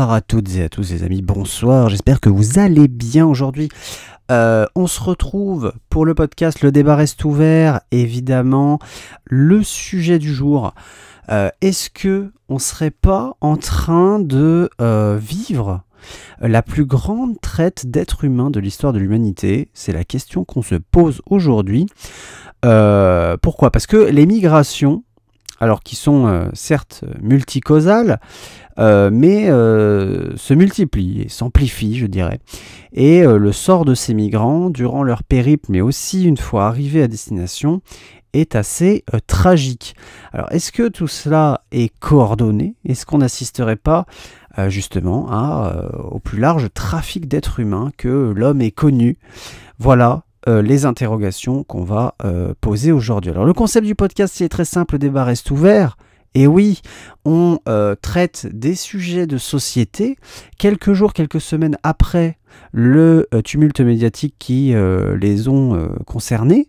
Bonsoir à toutes et à tous les amis, bonsoir, j'espère que vous allez bien aujourd'hui. On se retrouve pour le podcast Le débat reste ouvert, évidemment. Le sujet du jour, est-ce que on serait pas en train de vivre la plus grande traite d'êtres humains de l'histoire de l'humanité? C'est la question qu'on se pose aujourd'hui. Pourquoi? Parce que les migrations, alors qui sont certes multicausales, mais se multiplient et s'amplifient, je dirais. Et le sort de ces migrants, durant leur périple, mais aussi une fois arrivés à destination, est assez tragique. Alors, est-ce que tout cela est coordonné? Est-ce qu'on n'assisterait pas justement au plus large trafic d'êtres humains que l'homme ait connu? Voilà les interrogations qu'on va poser aujourd'hui. Alors, le concept du podcast, c'est très simple, le débat reste ouvert. Et oui, on traite des sujets de société quelques jours, quelques semaines après le tumulte médiatique qui les ont concernés.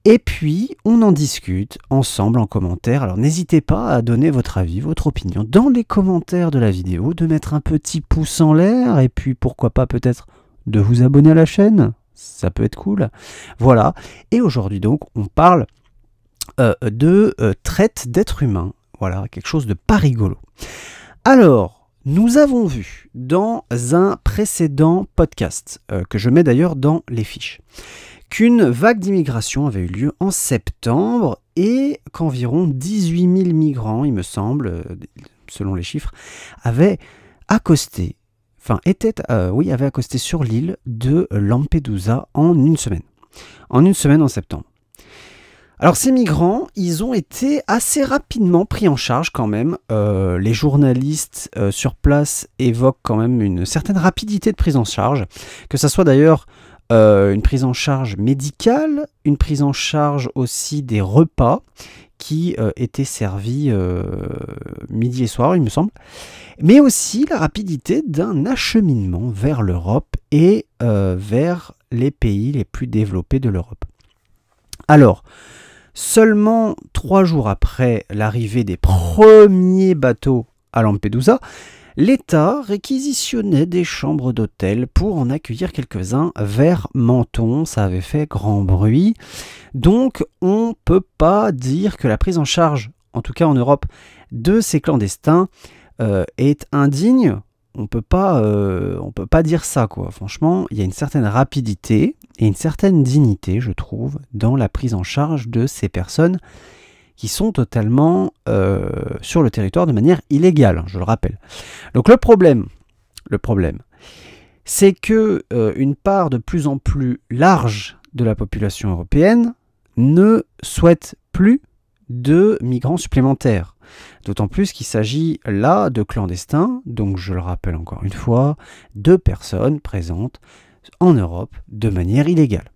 Et puis, on en discute ensemble en commentaire. Alors, n'hésitez pas à donner votre avis, votre opinion dans les commentaires de la vidéo, de mettre un petit pouce en l'air, et puis pourquoi pas peut-être de vous abonner à la chaîne. Ça peut être cool. Voilà. Et aujourd'hui, donc, on parle de traite d'êtres humains. Voilà, quelque chose de pas rigolo. Alors, nous avons vu dans un précédent podcast, que je mets d'ailleurs dans les fiches, qu'une vague d'immigration avait eu lieu en septembre et qu'environ 18 000 migrants, il me semble, selon les chiffres, avaient accosté, avaient accosté sur l'île de Lampedusa en une semaine. En une semaine en septembre. Alors ces migrants, ils ont été assez rapidement pris en charge quand même. Les journalistes sur place évoquent quand même une certaine rapidité de prise en charge, que ça soit d'ailleurs une prise en charge médicale, une prise en charge aussi des repas qui étaient servis midi et soir, il me semble, mais aussi la rapidité d'un acheminement vers l'Europe et vers les pays les plus développés de l'Europe. Alors, seulement 3 jours après l'arrivée des premiers bateaux à Lampedusa, l'État réquisitionnait des chambres d'hôtel pour en accueillir quelques-uns vers Menton. Ça avait fait grand bruit. Donc, on ne peut pas dire que la prise en charge, en tout cas en Europe, de ces clandestins est indigne. On peut pas dire ça, quoi. Franchement, il y a une certaine rapidité et une certaine dignité, je trouve, dans la prise en charge de ces personnes qui sont totalement sur le territoire de manière illégale, je le rappelle. Donc le problème, c'est que une part de plus en plus large de la population européenne ne souhaite plus de migrants supplémentaires. D'autant plus qu'il s'agit là de clandestins, donc je le rappelle encore une fois, de personnes présentes en Europe de manière illégale.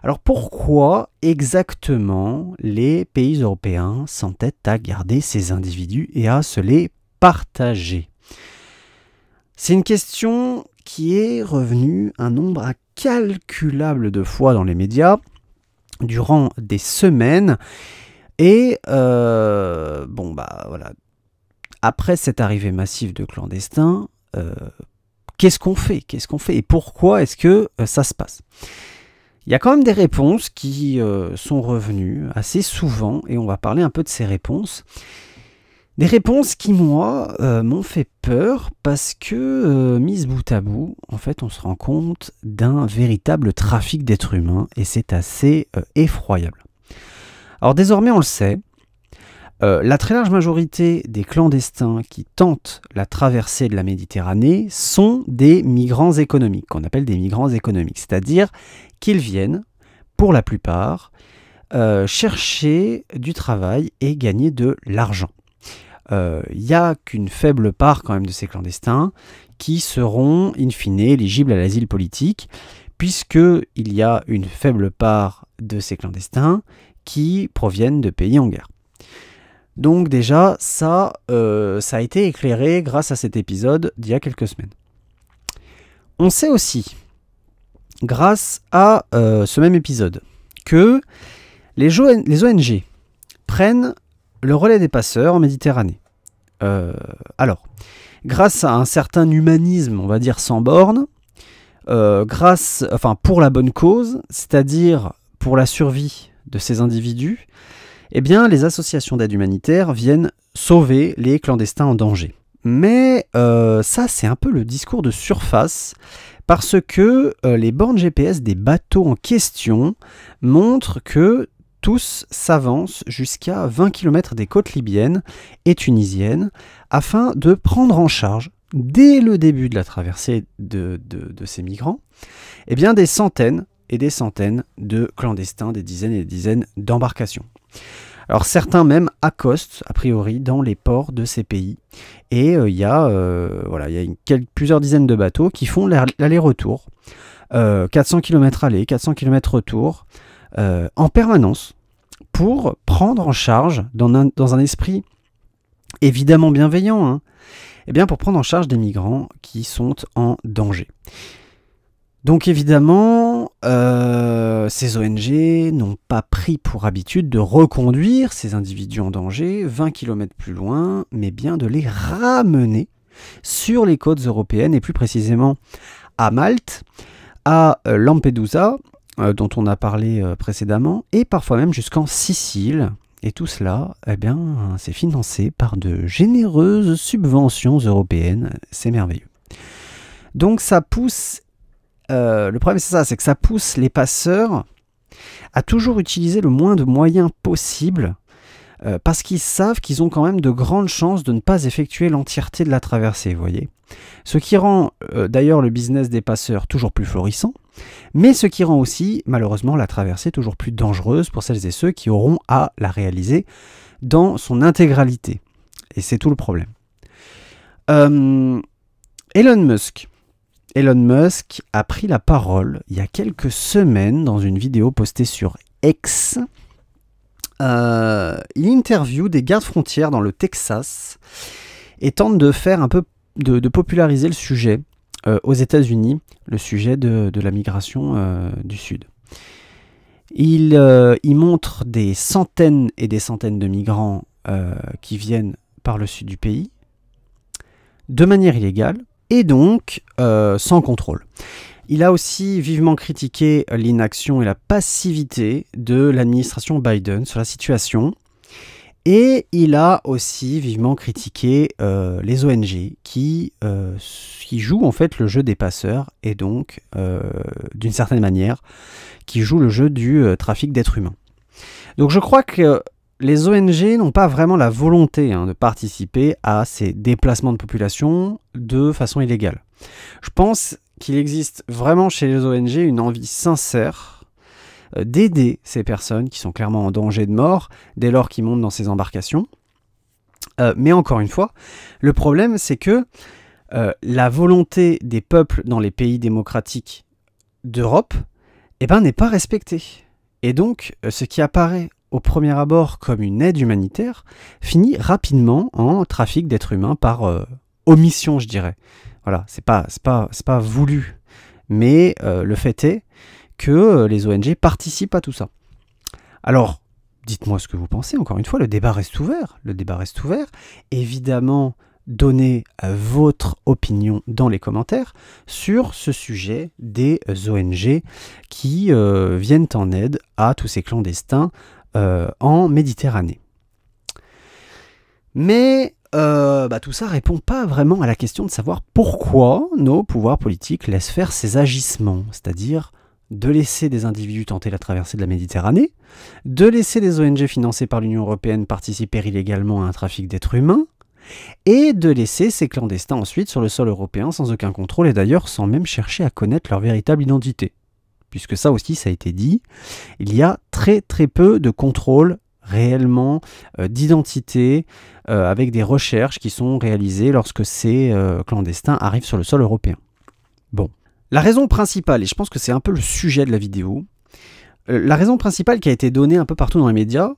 Alors pourquoi exactement les pays européens s'entêtent à garder ces individus et à se les partager? C'est une question qui est revenue un nombre incalculable de fois dans les médias durant des semaines. Et voilà. Après cette arrivée massive de clandestins, qu'est-ce qu'on fait et pourquoi est-ce que ça se passe? Il y a quand même des réponses qui sont revenues assez souvent et on va parler un peu de ces réponses. Des réponses qui, moi, m'ont fait peur parce que, mises bout à bout, en fait, on se rend compte d'un véritable trafic d'êtres humains et c'est assez effroyable. Alors désormais, on le sait, la très large majorité des clandestins qui tentent la traversée de la Méditerranée sont des migrants économiques, qu'on appelle des migrants économiques, c'est-à-dire qu'ils viennent, pour la plupart, chercher du travail et gagner de l'argent. Il n'y a qu'une faible part quand même de ces clandestins qui seront, in fine, éligibles à l'asile politique, puisqu'il y a une faible part de ces clandestins qui proviennent de pays en guerre. Donc déjà, ça a été éclairé grâce à cet épisode d'il y a quelques semaines. On sait aussi, grâce à ce même épisode, que les ONG prennent le relais des passeurs en Méditerranée. Alors, grâce à un certain humanisme, on va dire sans borne, pour la bonne cause, c'est-à-dire pour la survie de ces individus, eh bien, les associations d'aide humanitaire viennent sauver les clandestins en danger. Mais ça, c'est un peu le discours de surface, parce que les bornes GPS des bateaux en question montrent que tous s'avancent jusqu'à 20 km des côtes libyennes et tunisiennes afin de prendre en charge, dès le début de la traversée de ces migrants, eh bien des centaines et des centaines de clandestins, des dizaines et des dizaines d'embarcations. Alors certains même accostent, a priori, dans les ports de ces pays. Et il y a plusieurs dizaines de bateaux qui font l'aller-retour. 400 km aller, 400 km retour, en permanence, pour prendre en charge, dans un esprit évidemment bienveillant, hein, eh bien pour prendre en charge des migrants qui sont en danger. Donc évidemment, ces ONG n'ont pas pris pour habitude de reconduire ces individus en danger 20 km plus loin, mais bien de les ramener sur les côtes européennes, et plus précisément à Malte, à Lampedusa, dont on a parlé précédemment, et parfois même jusqu'en Sicile. Et tout cela, eh bien, c'est financé par de généreuses subventions européennes. C'est merveilleux. Donc ça pousse... le problème c'est que ça pousse les passeurs à toujours utiliser le moins de moyens possible parce qu'ils savent qu'ils ont quand même de grandes chances de ne pas effectuer l'entièreté de la traversée, vous voyez. Ce qui rend d'ailleurs le business des passeurs toujours plus florissant, mais ce qui rend aussi malheureusement la traversée toujours plus dangereuse pour celles et ceux qui auront à la réaliser dans son intégralité. Et c'est tout le problème. Elon Musk a pris la parole il y a quelques semaines dans une vidéo postée sur X. Il interviewe des gardes-frontières dans le Texas et tente de faire un peu de populariser le sujet aux États-Unis, le sujet de la migration du Sud. Il montre des centaines et des centaines de migrants qui viennent par le sud du pays de manière illégale, et donc sans contrôle. Il a aussi vivement critiqué l'inaction et la passivité de l'administration Biden sur la situation. Et il a aussi vivement critiqué les ONG qui jouent en fait le jeu des passeurs, et donc d'une certaine manière qui jouent le jeu du trafic d'êtres humains. Donc je crois que les ONG n'ont pas vraiment la volonté de participer à ces déplacements de population de façon illégale. Je pense qu'il existe vraiment chez les ONG une envie sincère d'aider ces personnes qui sont clairement en danger de mort dès lors qu'ils montent dans ces embarcations. Mais encore une fois, le problème c'est que la volonté des peuples dans les pays démocratiques d'Europe n'est pas respectée. Et donc, ce qui apparaît au premier abord comme une aide humanitaire, finit rapidement en trafic d'êtres humains par omission, je dirais. Voilà, c'est pas voulu. Mais le fait est que les ONG participent à tout ça. Alors, dites-moi ce que vous pensez. Encore une fois, le débat reste ouvert. Le débat reste ouvert. Évidemment, donnez votre opinion dans les commentaires sur ce sujet des ONG qui viennent en aide à tous ces clandestins en Méditerranée. Mais tout ça répond pas vraiment à la question de savoir pourquoi nos pouvoirs politiques laissent faire ces agissements, c'est-à-dire de laisser des individus tenter la traversée de la Méditerranée, de laisser des ONG financées par l'Union européenne participer illégalement à un trafic d'êtres humains, et de laisser ces clandestins ensuite sur le sol européen sans aucun contrôle, et d'ailleurs sans même chercher à connaître leur véritable identité. Puisque ça aussi, ça a été dit, il y a très très peu de contrôle réellement d'identité avec des recherches qui sont réalisées lorsque ces clandestins arrivent sur le sol européen. Bon, la raison principale, et je pense que c'est un peu le sujet de la vidéo, la raison principale qui a été donnée un peu partout dans les médias,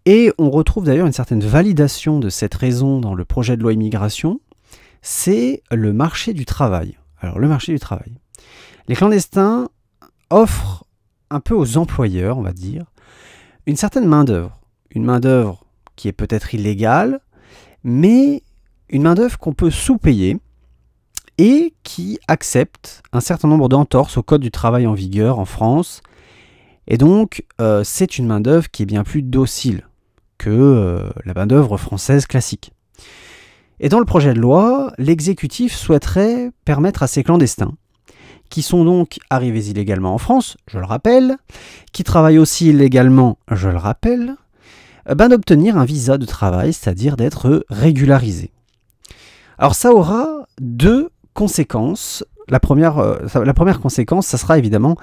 et on retrouve d'ailleurs une certaine validation de cette raison dans le projet de loi immigration, c'est le marché du travail. Alors le marché du travail. Les clandestins offrent un peu aux employeurs, on va dire, une certaine main-d'œuvre. Une main-d'œuvre qui est peut-être illégale, mais une main-d'œuvre qu'on peut sous-payer et qui accepte un certain nombre d'entorses au code du travail en vigueur en France. Et donc, c'est une main-d'œuvre qui est bien plus docile que la main-d'œuvre française classique. Et dans le projet de loi, l'exécutif souhaiterait permettre à ces clandestins, qui sont donc arrivés illégalement en France, je le rappelle, qui travaillent aussi illégalement, je le rappelle, d'obtenir un visa de travail, c'est-à-dire d'être régularisés. Alors ça aura deux conséquences. La première conséquence, ça sera évidemment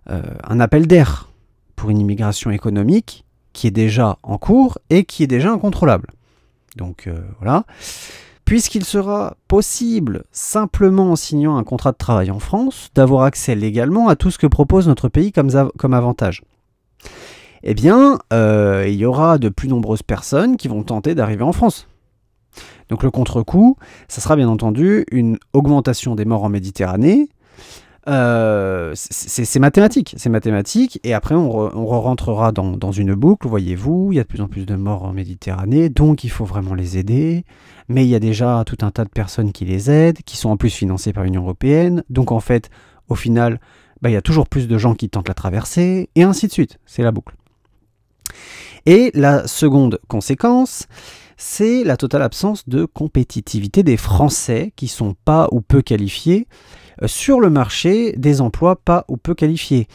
un appel d'air pour une immigration économique qui est déjà en cours et qui est déjà incontrôlable. Donc voilà. Puisqu'il sera possible, simplement en signant un contrat de travail en France, d'avoir accès légalement à tout ce que propose notre pays comme avantage. Eh bien, il y aura de plus nombreuses personnes qui vont tenter d'arriver en France. Donc le contre-coup, ça sera bien entendu une augmentation des morts en Méditerranée. C'est mathématique, et après on rentrera dans une boucle, voyez-vous, il y a de plus en plus de morts en Méditerranée, donc il faut vraiment les aider, mais il y a déjà tout un tas de personnes qui les aident, qui sont en plus financées par l'Union Européenne, donc en fait, au final, il y a toujours plus de gens qui tentent la traversée, et ainsi de suite, c'est la boucle. Et la seconde conséquence, c'est la totale absence de compétitivité des Français qui sont pas ou peu qualifiés sur le marché des emplois pas ou peu qualifiés,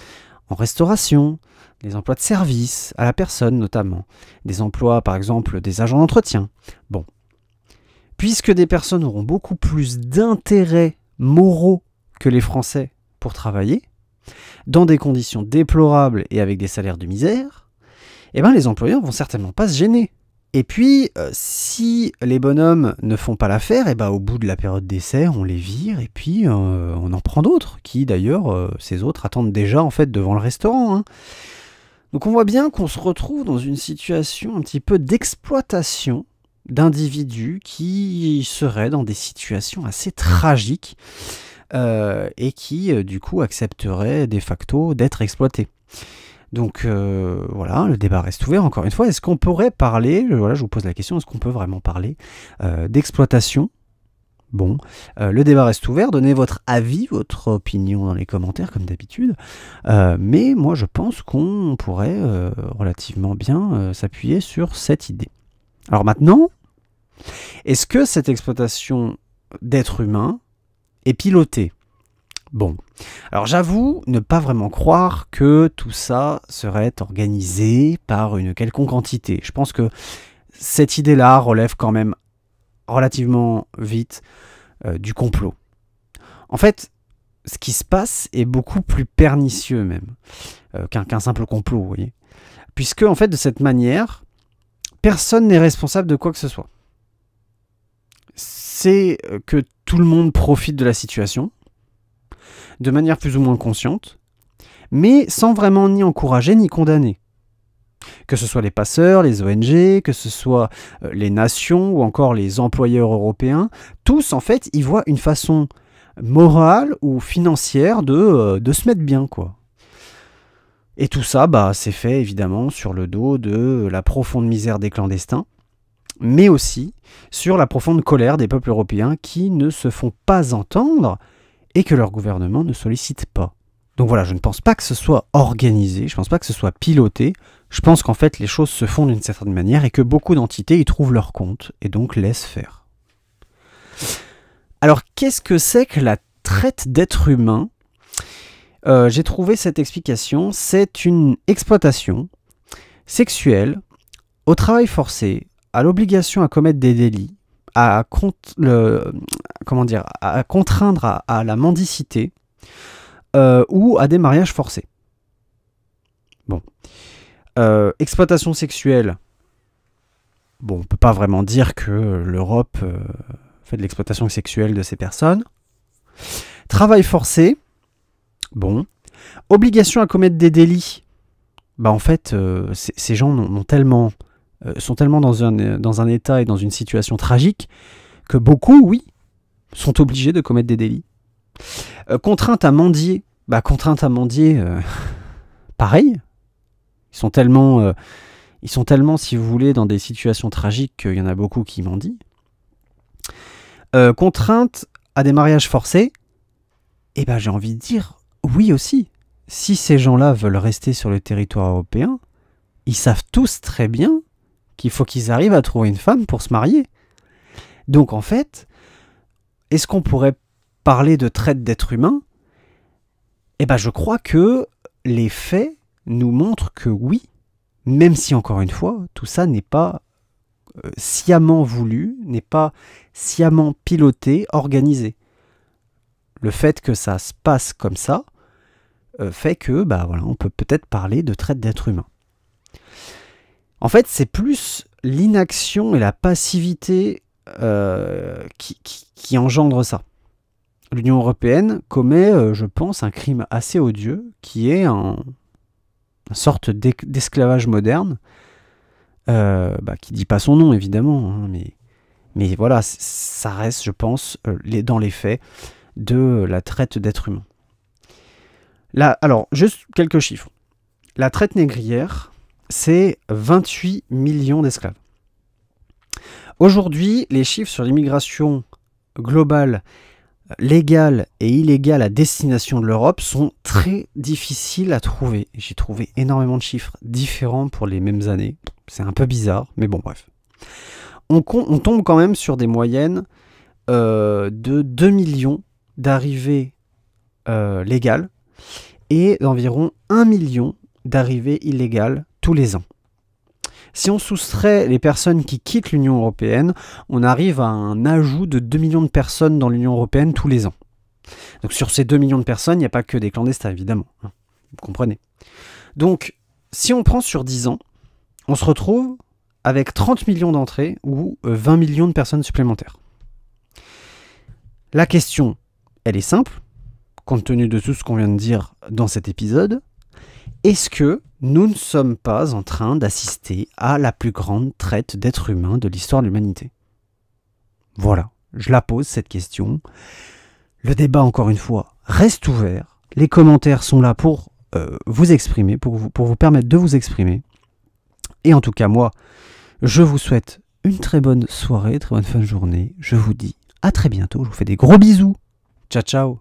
en restauration, des emplois de service à la personne notamment, des emplois par exemple des agents d'entretien. Bon, puisque des personnes auront beaucoup plus d'intérêts moraux que les Français pour travailler, dans des conditions déplorables et avec des salaires de misère, eh ben les employeurs vont certainement pas se gêner. Et puis, si les bonhommes ne font pas l'affaire, et au bout de la période d'essai, on les vire et puis on en prend d'autres, qui d'ailleurs, ces autres attendent déjà en fait devant le restaurant. Hein. Donc on voit bien qu'on se retrouve dans une situation un petit peu d'exploitation d'individus qui seraient dans des situations assez tragiques et qui du coup accepteraient de facto d'être exploités. Donc voilà, le débat reste ouvert encore une fois. Est-ce qu'on pourrait parler, voilà, je vous pose la question, est-ce qu'on peut vraiment parler d'exploitation? Bon, le débat reste ouvert, donnez votre avis, votre opinion dans les commentaires comme d'habitude. Mais moi je pense qu'on pourrait relativement bien s'appuyer sur cette idée. Alors maintenant, est-ce que cette exploitation d'êtres humains est pilotée? Bon, alors j'avoue ne pas vraiment croire que tout ça serait organisé par une quelconque entité. Je pense que cette idée-là relève quand même relativement vite du complot. En fait, ce qui se passe est beaucoup plus pernicieux même qu'un simple complot, vous voyez. Puisque en fait, de cette manière, personne n'est responsable de quoi que ce soit. C'est que tout le monde profite de la situation, de manière plus ou moins consciente, mais sans vraiment ni encourager ni condamner. Que ce soit les passeurs, les ONG, que ce soit les nations ou encore les employeurs européens, tous en fait y voient une façon morale ou financière de se mettre bien, quoi. Et tout ça, c'est fait évidemment sur le dos de la profonde misère des clandestins, mais aussi sur la profonde colère des peuples européens qui ne se font pas entendre et que leur gouvernement ne sollicite pas. Donc voilà, je ne pense pas que ce soit organisé, je ne pense pas que ce soit piloté, je pense qu'en fait les choses se font d'une certaine manière et que beaucoup d'entités y trouvent leur compte et donc laissent faire. Alors qu'est-ce que c'est que la traite d'êtres humains? J'ai trouvé cette explication, c'est une exploitation sexuelle au travail forcé, à l'obligation à commettre des délits, à contraindre à la mendicité ou à des mariages forcés. Bon. Exploitation sexuelle. Bon, on ne peut pas vraiment dire que l'Europe fait de l'exploitation sexuelle de ces personnes. Travail forcé. Bon. Obligation à commettre des délits. En fait, ces gens sont tellement dans un état et dans une situation tragique que beaucoup, oui, sont obligés de commettre des délits. Contrainte à mendier. Pareil. Ils sont tellement Ils sont tellement, si vous voulez, dans des situations tragiques qu'il y en a beaucoup qui m'ont dit. Contrainte à des mariages forcés, eh ben j'ai envie de dire oui aussi. Si ces gens-là veulent rester sur le territoire européen, ils savent tous très bien qu'il faut qu'ils arrivent à trouver une femme pour se marier. Donc en fait, est-ce qu'on pourrait parler de traite d'êtres humains ? Eh ben je crois que les faits nous montrent que oui, même si encore une fois, tout ça n'est pas sciemment voulu, n'est pas sciemment piloté, organisé. Le fait que ça se passe comme ça fait que, voilà, on peut peut-être parler de traite d'êtres humains. En fait, c'est plus l'inaction et la passivité qui engendre ça. L'Union européenne commet, je pense, un crime assez odieux, qui est une sorte d'esclavage moderne, qui dit pas son nom, évidemment, hein, mais voilà, ça reste, je pense, dans les faits, de la traite d'êtres humains. Là, alors, juste quelques chiffres. La traite négrière, c'est 28 millions d'esclaves. Aujourd'hui, les chiffres sur l'immigration globale, légale et illégale à destination de l'Europe sont très difficiles à trouver. J'ai trouvé énormément de chiffres différents pour les mêmes années. C'est un peu bizarre, mais bon, bref. On tombe quand même sur des moyennes de 2 millions d'arrivées légales et d'environ 1 million d'arrivées illégales tous les ans. Si on soustrait les personnes qui quittent l'Union européenne, on arrive à un ajout de 2 millions de personnes dans l'Union européenne tous les ans. Donc sur ces 2 millions de personnes, il n'y a pas que des clandestins, évidemment. Vous comprenez. Donc, si on prend sur 10 ans, on se retrouve avec 30 millions d'entrées ou 20 millions de personnes supplémentaires. La question, elle est simple, compte tenu de tout ce qu'on vient de dire dans cet épisode. Est-ce que nous ne sommes pas en train d'assister à la plus grande traite d'êtres humains de l'histoire de l'humanité ? Voilà, je la pose cette question. Le débat, encore une fois, reste ouvert. Les commentaires sont là pour vous exprimer, pour vous permettre de vous exprimer. Et en tout cas, moi, je vous souhaite une très bonne soirée, très bonne fin de journée. Je vous dis à très bientôt. Je vous fais des gros bisous. Ciao, ciao.